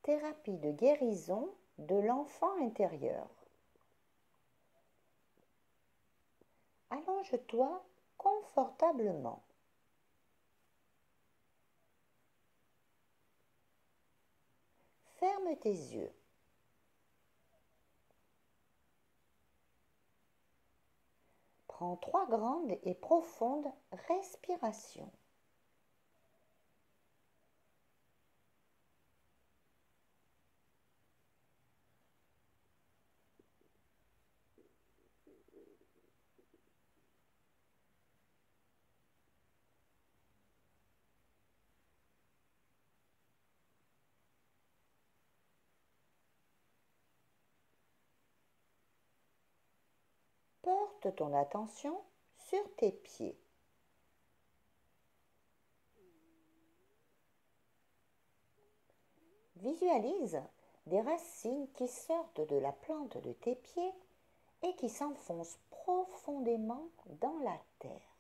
Thérapie de guérison de l'enfant intérieur. Allonge-toi confortablement. Ferme tes yeux. Prends 3 grandes et profondes respirations. Porte ton attention sur tes pieds. Visualise des racines qui sortent de la plante de tes pieds et qui s'enfoncent profondément dans la terre.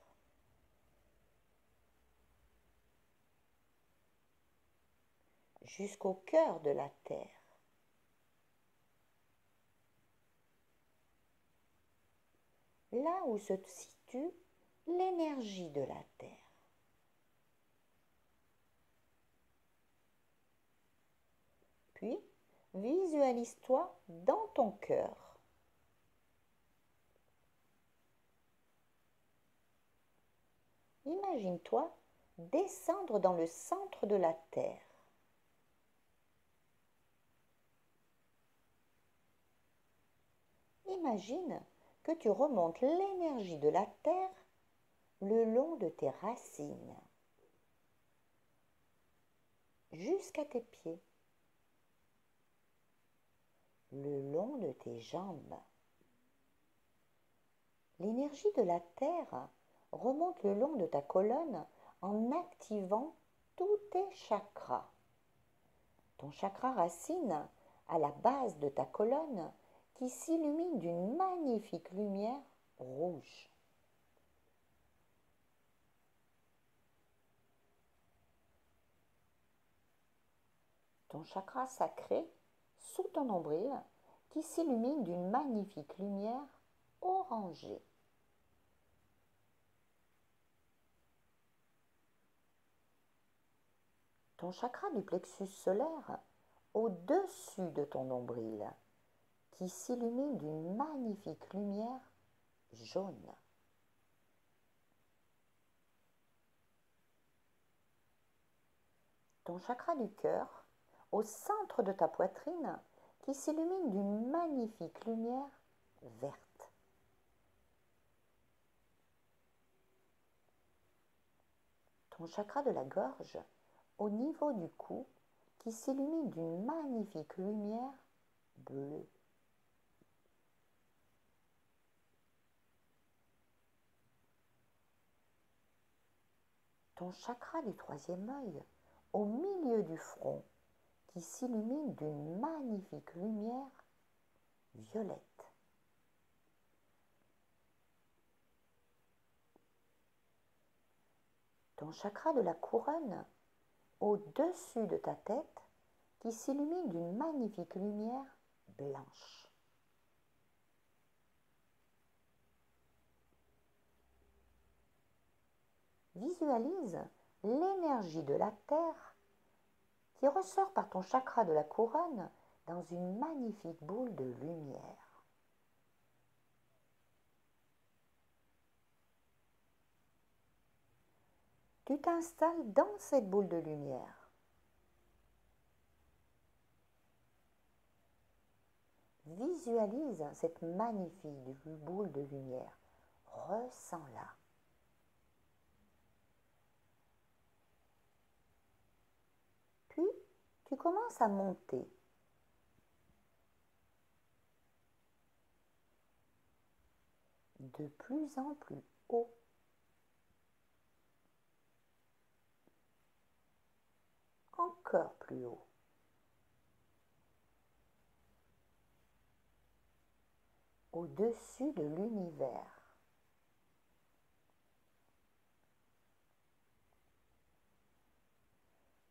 Jusqu'au cœur de la terre. Là où se situe l'énergie de la terre. Puis, visualise-toi dans ton cœur. Imagine-toi descendre dans le centre de la terre. Imagine que tu remontes l'énergie de la terre le long de tes racines, jusqu'à tes pieds, le long de tes jambes. L'énergie de la terre remonte le long de ta colonne en activant tous tes chakras. Ton chakra racine à la base de ta colonne qui s'illumine d'une magnifique lumière rouge. Ton chakra sacré sous ton nombril qui s'illumine d'une magnifique lumière orangée. Ton chakra du plexus solaire au-dessus de ton nombril qui s'illumine d'une magnifique lumière jaune. Ton chakra du cœur au centre de ta poitrine qui s'illumine d'une magnifique lumière verte. Ton chakra de la gorge au niveau du cou qui s'illumine d'une magnifique lumière bleue. Ton chakra du troisième œil au milieu du front qui s'illumine d'une magnifique lumière violette. Ton chakra de la couronne au-dessus de ta tête qui s'illumine d'une magnifique lumière blanche. Visualise l'énergie de la terre qui ressort par ton chakra de la couronne dans une magnifique boule de lumière. Tu t'installes dans cette boule de lumière. Visualise cette magnifique boule de lumière. Ressens-la. Puis, tu commences à monter. De plus en plus haut. Encore plus haut. Au-dessus de l'univers.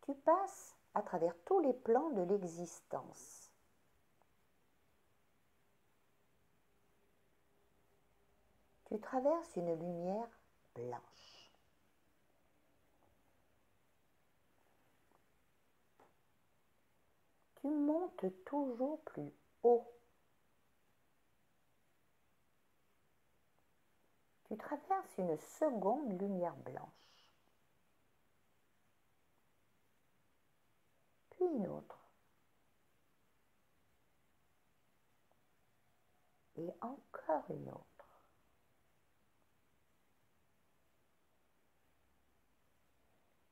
Tu passes à travers tous les plans de l'existence. Tu traverses une lumière blanche. Tu montes toujours plus haut. Tu traverses une seconde lumière blanche. Puis une autre. Et encore une autre.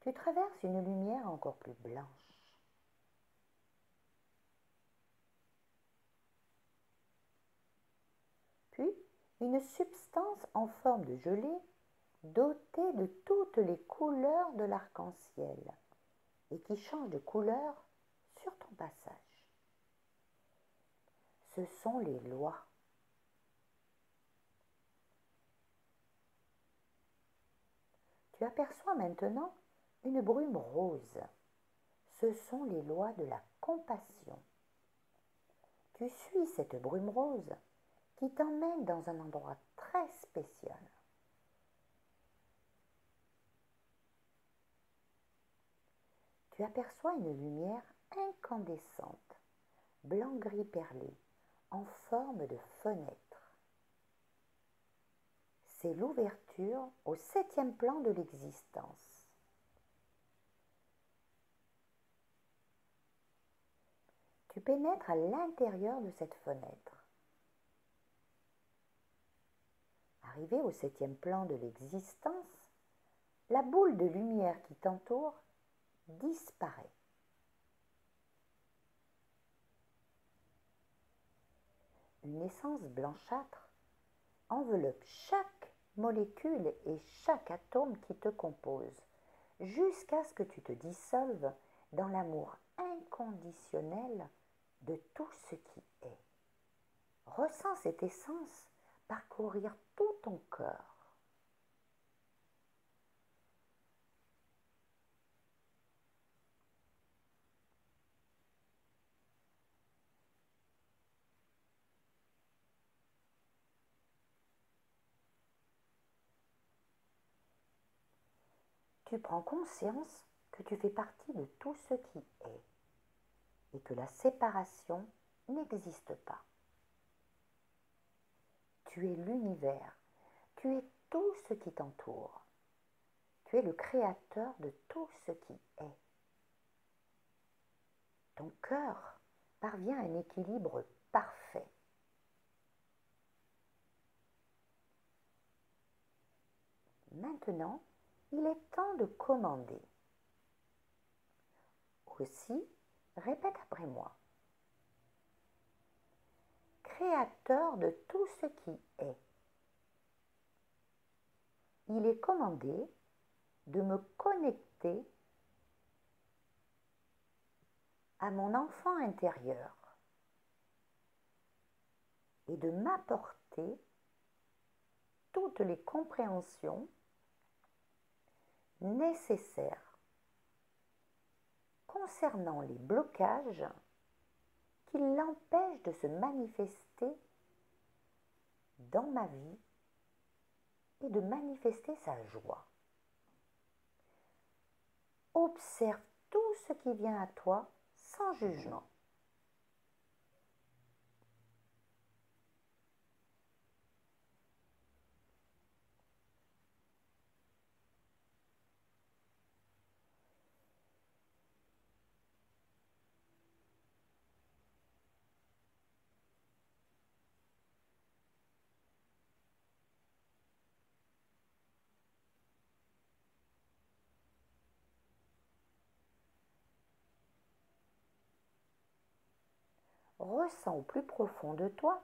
Tu traverses une lumière encore plus blanche. Puis, une substance en forme de gelée, dotée de toutes les couleurs de l'arc-en-ciel, et qui change de couleur sur ton passage. Ce sont les lois. Tu aperçois maintenant une brume rose. Ce sont les lois de la compassion. Tu suis cette brume rose qui t'emmène dans un endroit très spécial. Tu aperçois une lumière incandescente, blanc-gris perlé, en forme de fenêtre. C'est l'ouverture au 7e plan de l'existence. Tu pénètres à l'intérieur de cette fenêtre. Arrivé au 7e plan de l'existence, la boule de lumière qui t'entoure disparaît. Une essence blanchâtre enveloppe chaque molécule et chaque atome qui te compose, jusqu'à ce que tu te dissolves dans l'amour inconditionnel de tout ce qui est. Ressens cette essence parcourir tout ton corps. Tu prends conscience que tu fais partie de tout ce qui est et que la séparation n'existe pas. Tu es l'univers, tu es tout ce qui t'entoure. Tu es le créateur de tout ce qui est. Ton cœur parvient à un équilibre parfait. Maintenant, il est temps de commander. Aussi, répète après moi. Créateur de tout ce qui est. Il est commandé de me connecter à mon enfant intérieur et de m'apporter toutes les compréhensions nécessaires concernant les blocages qui l'empêchent de se manifester dans ma vie et de manifester sa joie. Observe tout ce qui vient à toi sans jugement. Ressens au plus profond de toi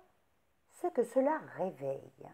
ce que cela réveille.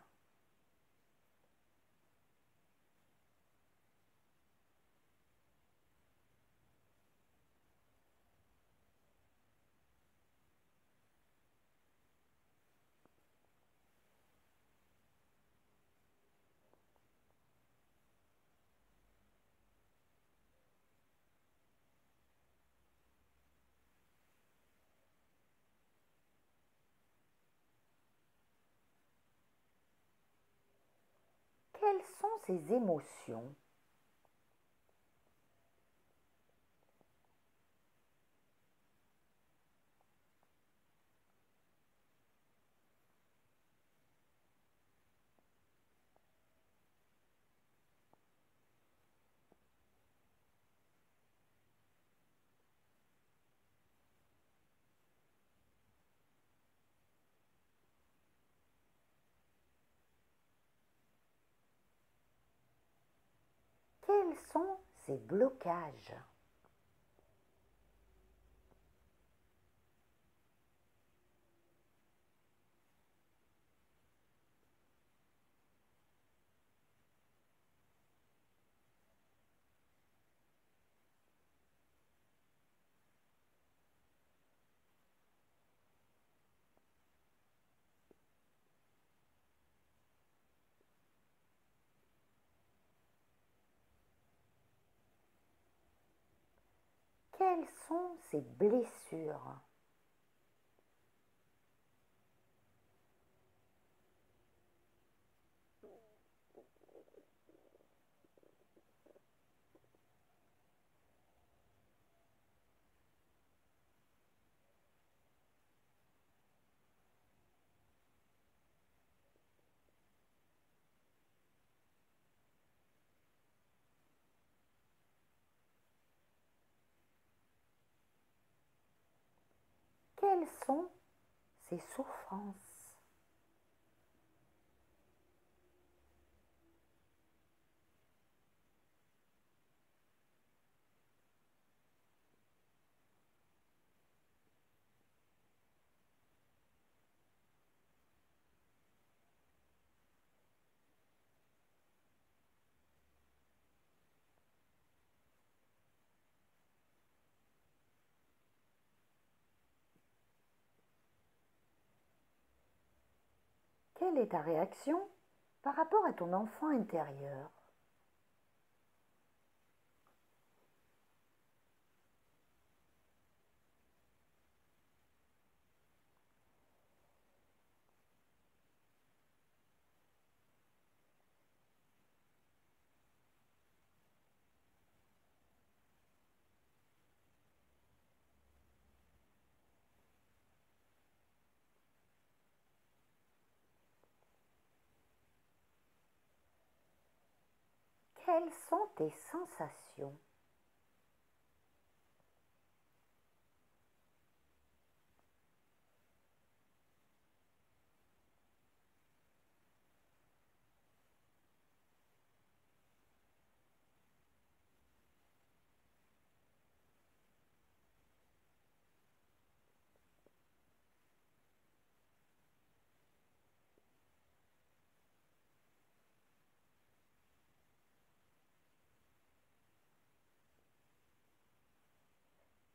Quelles sont ces émotions? Quels sont ces blocages? Quelles sont ces blessures? Quelles sont ces souffrances? Quelle est ta réaction par rapport à ton enfant intérieur? Quelles sont tes sensations?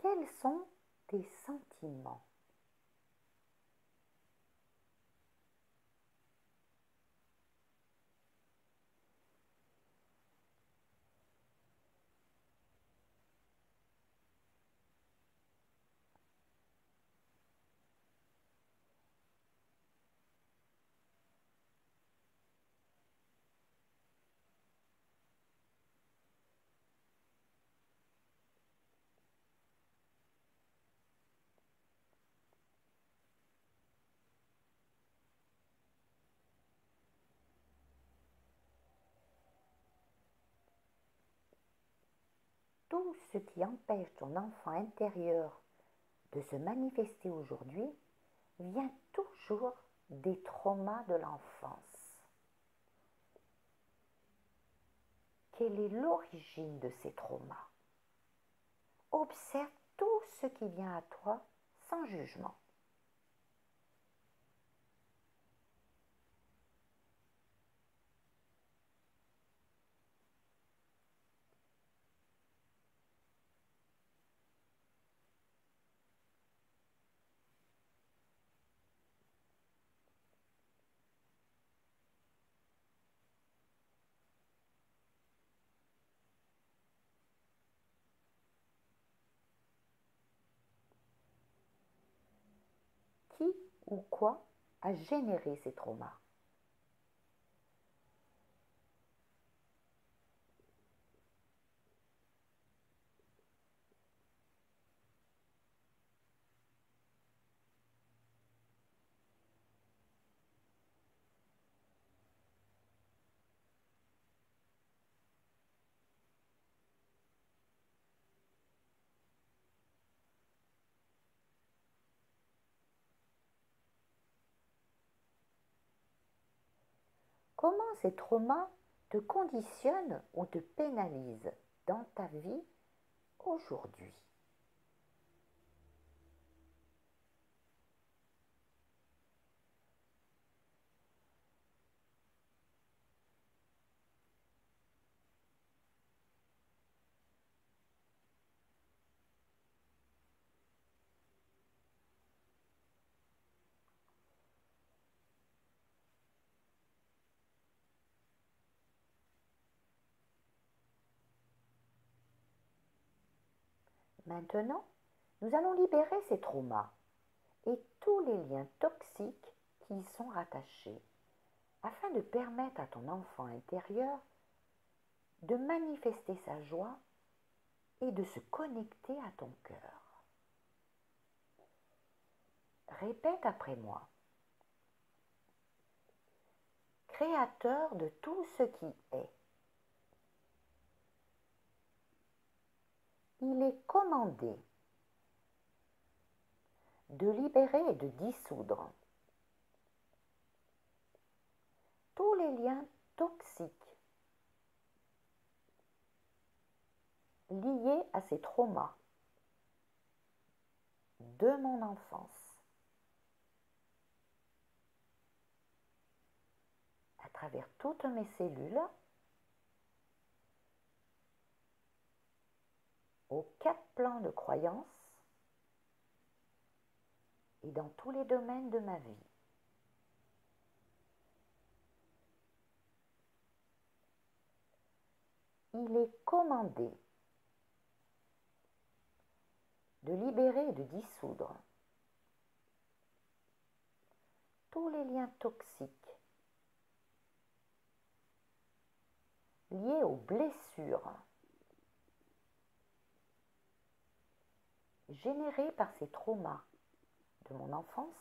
Quels sont tes sentiments? Tout ce qui empêche ton enfant intérieur de se manifester aujourd'hui vient toujours des traumas de l'enfance. Quelle est l'origine de ces traumas? Observe tout ce qui vient à toi sans jugement. Qui ou quoi a généré ces traumas? Comment ces traumas te conditionnent ou te pénalisent dans ta vie aujourd'hui? Maintenant, nous allons libérer ces traumas et tous les liens toxiques qui y sont rattachés, afin de permettre à ton enfant intérieur de manifester sa joie et de se connecter à ton cœur. Répète après moi. Créateur de tout ce qui est, il est commandé de libérer et de dissoudre tous les liens toxiques liés à ces traumas de mon enfance, à travers toutes mes cellules, aux 4 plans de croyance et dans tous les domaines de ma vie. Il est commandé de libérer et de dissoudre tous les liens toxiques liés aux blessures générées par ces traumas de mon enfance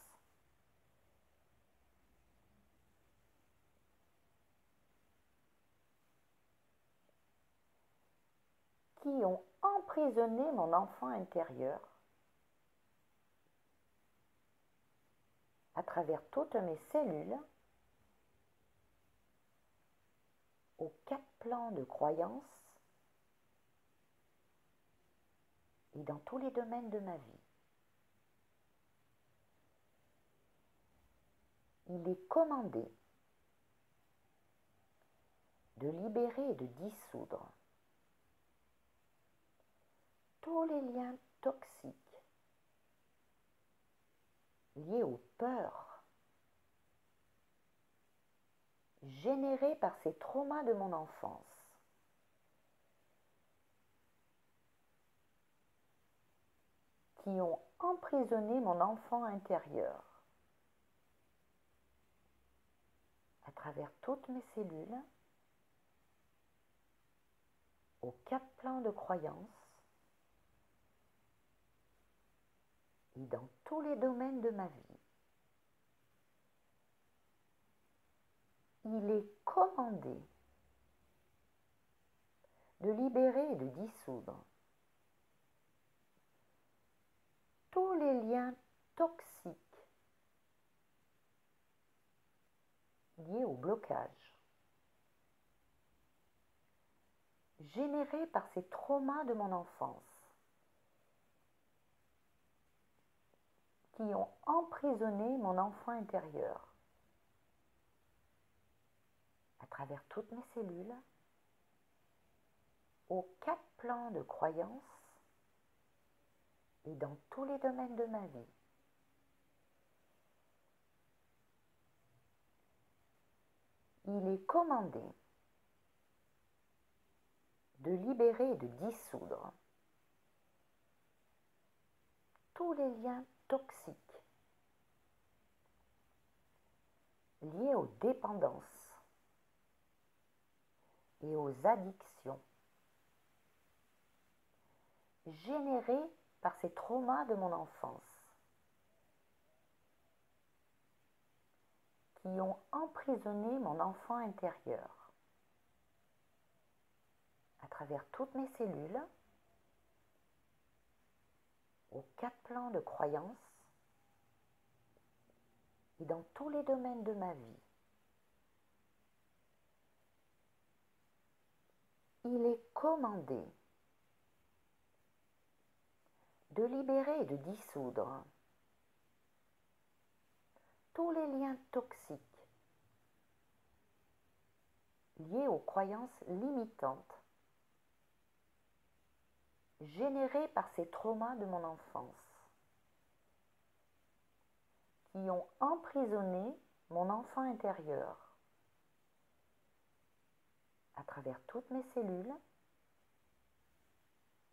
qui ont emprisonné mon enfant intérieur à travers toutes mes cellules, aux 4 plans de croyance et dans tous les domaines de ma vie. Il est commandé de libérer et de dissoudre tous les liens toxiques liés aux peurs générées par ces traumas de mon enfance qui ont emprisonné mon enfant intérieur à travers toutes mes cellules, aux 4 plans de croyance et dans tous les domaines de ma vie. Il est commandé de libérer et de dissoudre tous les liens toxiques liés au blocage générés par ces traumas de mon enfance qui ont emprisonné mon enfant intérieur à travers toutes mes cellules, aux 4 plans de croyance et dans tous les domaines de ma vie. Il est commandé de libérer et de dissoudre tous les liens toxiques liés aux dépendances et aux addictions générées par ces traumas de mon enfance qui ont emprisonné mon enfant intérieur à travers toutes mes cellules, aux 4 plans de croyance et dans tous les domaines de ma vie. Il est commandé de libérer et de dissoudre tous les liens toxiques liés aux croyances limitantes générées par ces traumas de mon enfance qui ont emprisonné mon enfant intérieur à travers toutes mes cellules,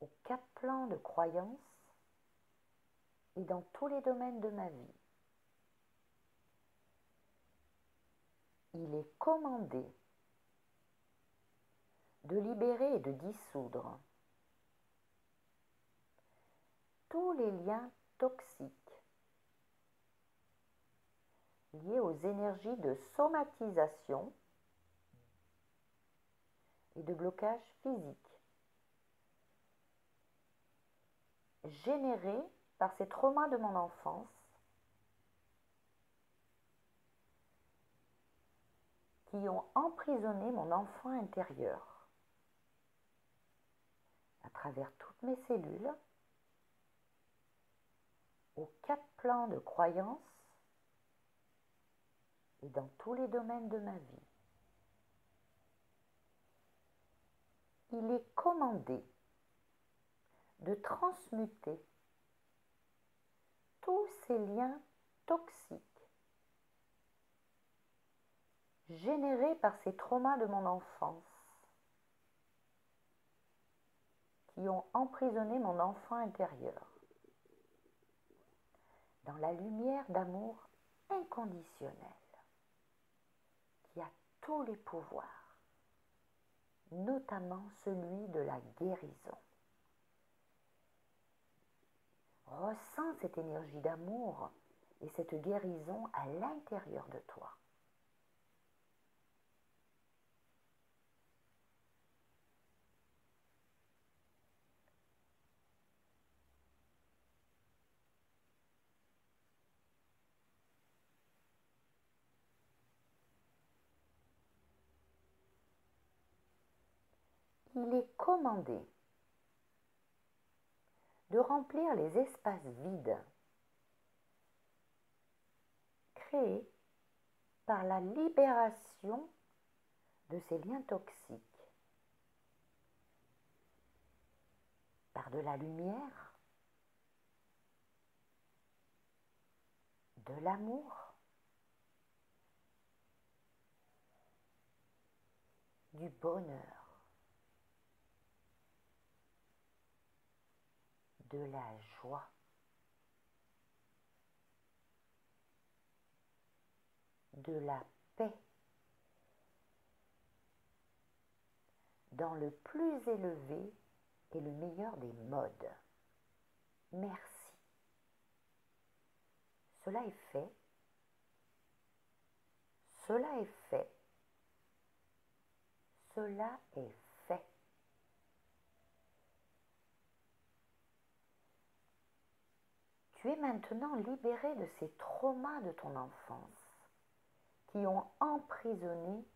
aux 4 plans de croyances et dans tous les domaines de ma vie. Il est commandé de libérer et de dissoudre tous les liens toxiques liés aux énergies de somatisation et de blocage physique générés par ces traumas de mon enfance qui ont emprisonné mon enfant intérieur à travers toutes mes cellules, aux 4 plans de croyances et dans tous les domaines de ma vie. Il est commandé de transmuter tous ces liens toxiques générés par ces traumas de mon enfance qui ont emprisonné mon enfant intérieur dans la lumière d'amour inconditionnel qui a tous les pouvoirs, notamment celui de la guérison. Ressens cette énergie d'amour et cette guérison à l'intérieur de toi. Il est commandé de remplir les espaces vides créés par la libération de ces liens toxiques par de la lumière, de l'amour, du bonheur, de la joie, de la paix, dans le plus élevé et le meilleur des modes. Merci. Cela est fait. Cela est fait. Cela est fait. Tu es maintenant libéré de ces traumas de ton enfance qui ont emprisonné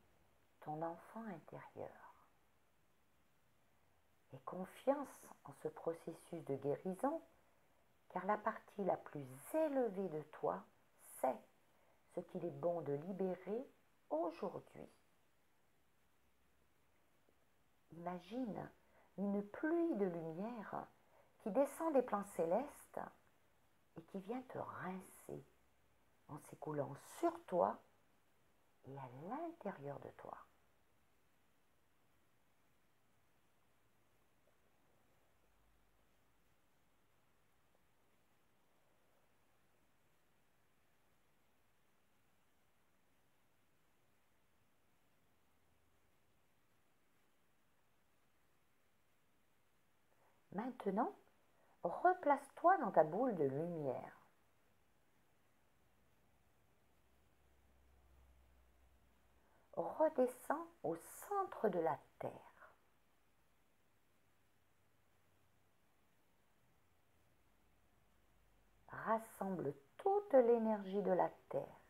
ton enfant intérieur. Aie confiance en ce processus de guérison, car la partie la plus élevée de toi sait ce qu'il est bon de libérer aujourd'hui. Imagine une pluie de lumière qui descend des plans célestes et qui vient te rincer en s'écoulant sur toi et à l'intérieur de toi. Maintenant, replace-toi dans ta boule de lumière. Redescends au centre de la Terre. Rassemble toute l'énergie de la Terre.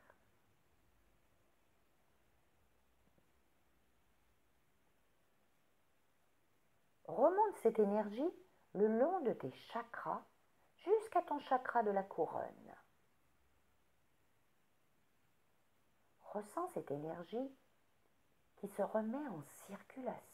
Remonte cette énergie le long de tes chakras jusqu'à ton chakra de la couronne. Ressens cette énergie qui se remet en circulation.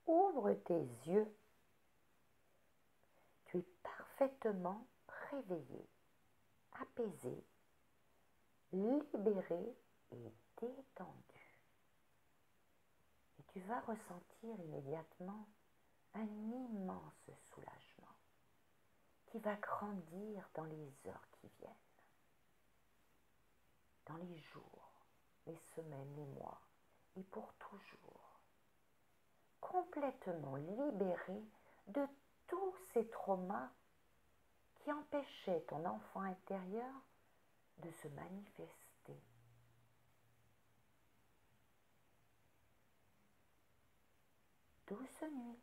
Ouvre tes yeux. Tu es parfaitement réveillé, apaisé, libéré et détendu. Et tu vas ressentir immédiatement un immense soulagement qui va grandir dans les heures qui viennent, dans les jours, les semaines, les mois et pour toujours. Complètement libéré de tous ces traumas qui empêchaient ton enfant intérieur de se manifester. Douce nuit.